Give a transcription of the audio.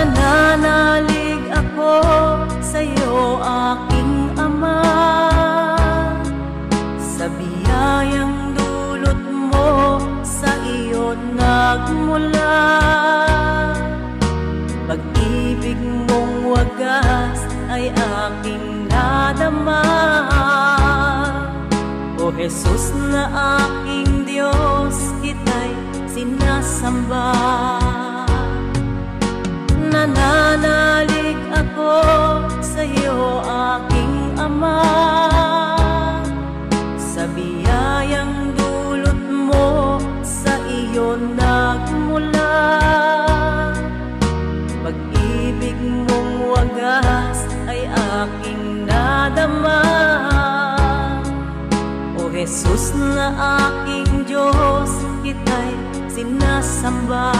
Nananalig ako sa'yo, aking Ama, sa biyayang dulot mo, sa iyo nagmula. Pag-ibig mong wagas ay aking nadama. O Jesus na aking Diyos, kita'y sinasamba. Nananalig ako sa'yo, aking Ama, sa biyayang dulot mo, sa iyo nagmula. Pag-ibig mong wagas ay aking nadama. O Jesus na aking Diyos, kita'y sinasamba.